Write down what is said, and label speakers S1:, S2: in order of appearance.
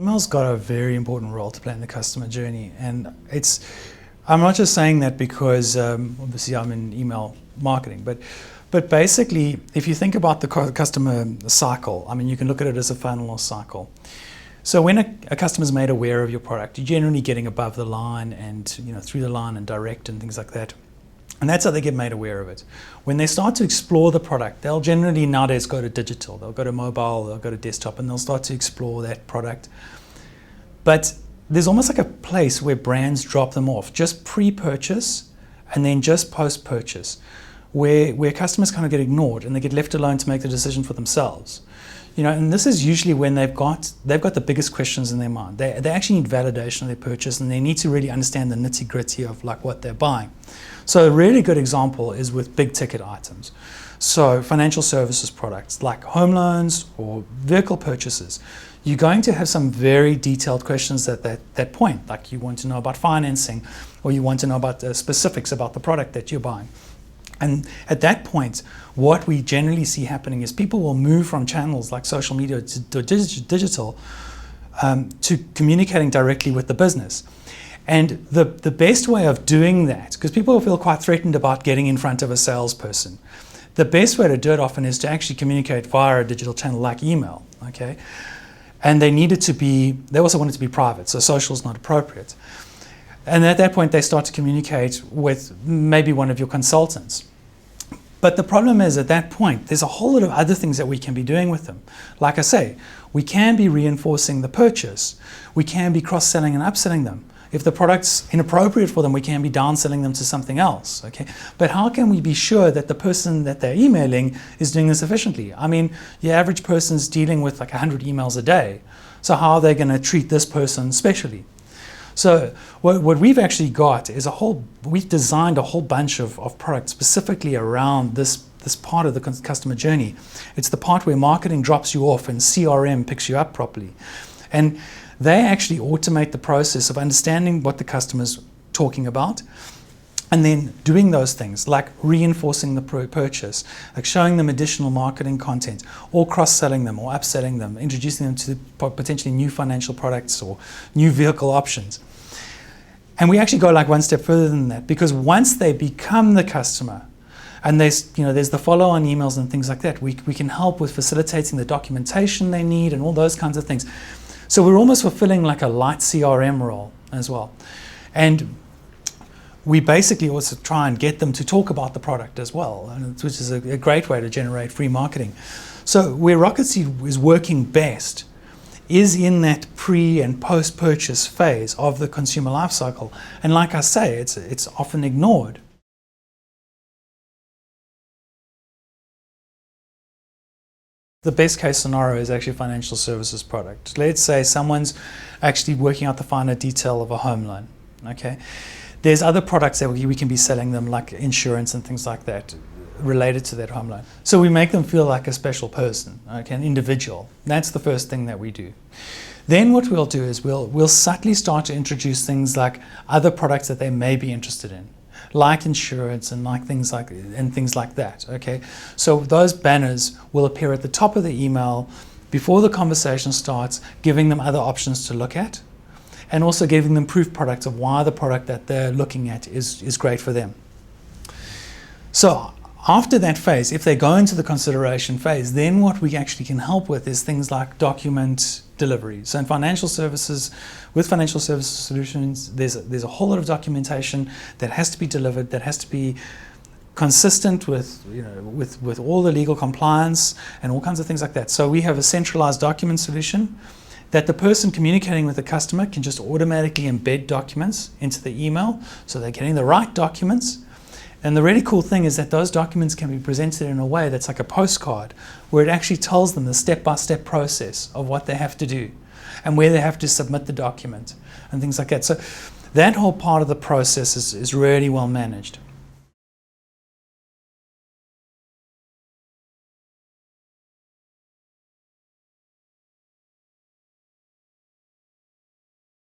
S1: Email's got a very important role to play in the customer journey, and I'm not just saying that because obviously I'm in email marketing, but basically if you think about the customer cycle, I mean, you can look at it as a funnel or cycle. So when a customer's made aware of your product, you're generally getting above the line and through the line and direct and things like that. And that's how they get made aware of it. When they start to explore the product, they'll generally nowadays go to digital. They'll go to mobile, they'll go to desktop, and they'll start to explore that product. But there's almost like a place where brands drop them off, just pre-purchase and then just post-purchase, where customers kind of get ignored and they get left alone to make the decision for themselves. And this is usually when they've got the biggest questions in their mind. They actually need validation of their purchase, and they need to really understand the nitty-gritty of like what they're buying. So a really good example is with big ticket items. So financial services products like home loans or vehicle purchases. You're going to have some very detailed questions at that point, like you want to know about financing, or you want to know about the specifics about the product that you're buying. And at that point, what we generally see happening is people will move from channels like social media to digital to communicating directly with the business. And the best way of doing that, because people feel quite threatened about getting in front of a salesperson, the best way to do it often is to actually communicate via a digital channel like email, okay? And they also want it to be private, so social is not appropriate. And at that point, they start to communicate with maybe one of your consultants. But the problem is, at that point, there's a whole lot of other things that we can be doing with them. Like I say, we can be reinforcing the purchase. We can be cross-selling and upselling them. If the product's inappropriate for them, we can be downselling them to something else, okay? But how can we be sure that the person that they're emailing is doing this efficiently? I mean, your average person's dealing with like 100 emails a day. So how are they going to treat this person specially? So what we've actually got is we've designed a whole bunch of products specifically around this part of the customer journey. It's the part where marketing drops you off and CRM picks you up properly. And they actually automate the process of understanding what the customer's talking about and then doing those things like reinforcing the purchase, like showing them additional marketing content, or cross-selling them or upselling them, introducing them to potentially new financial products or new vehicle options. And we actually go like one step further than that, because once they become the customer, and there's the follow-on emails and things like that, we can help with facilitating the documentation they need and all those kinds of things. So we're almost fulfilling like a light CRM role as well. And we basically also try and get them to talk about the product as well, which is a great way to generate free marketing. So where Rocket Seed is working best is in that pre and post-purchase phase of the consumer life cycle. And like I say, it's often ignored. The best case scenario is actually a financial services product. Let's say someone's actually working out the finer detail of a home loan, okay? There's other products that we can be selling them, like insurance and things like that, related to that home loan. So we make them feel like a special person, okay, an individual. That's the first thing that we do. Then what we'll do is we'll subtly start to introduce things like other products that they may be interested in, like insurance and things like that, okay? So those banners will appear at the top of the email before the conversation starts, giving them other options to look at, and also giving them proof products of why the product that they're looking at is great for them. So after that phase, if they go into the consideration phase, then what we actually can help with is things like document delivery. So in financial services, with financial services solutions, there's a whole lot of documentation that has to be delivered, that has to be consistent with all the legal compliance and all kinds of things like that. So we have a centralized document solution that the person communicating with the customer can just automatically embed documents into the email, so they're getting the right documents. And the really cool thing is that those documents can be presented in a way that's like a postcard, where it actually tells them the step-by-step process of what they have to do and where they have to submit the document and things like that. So that whole part of the process is really well managed.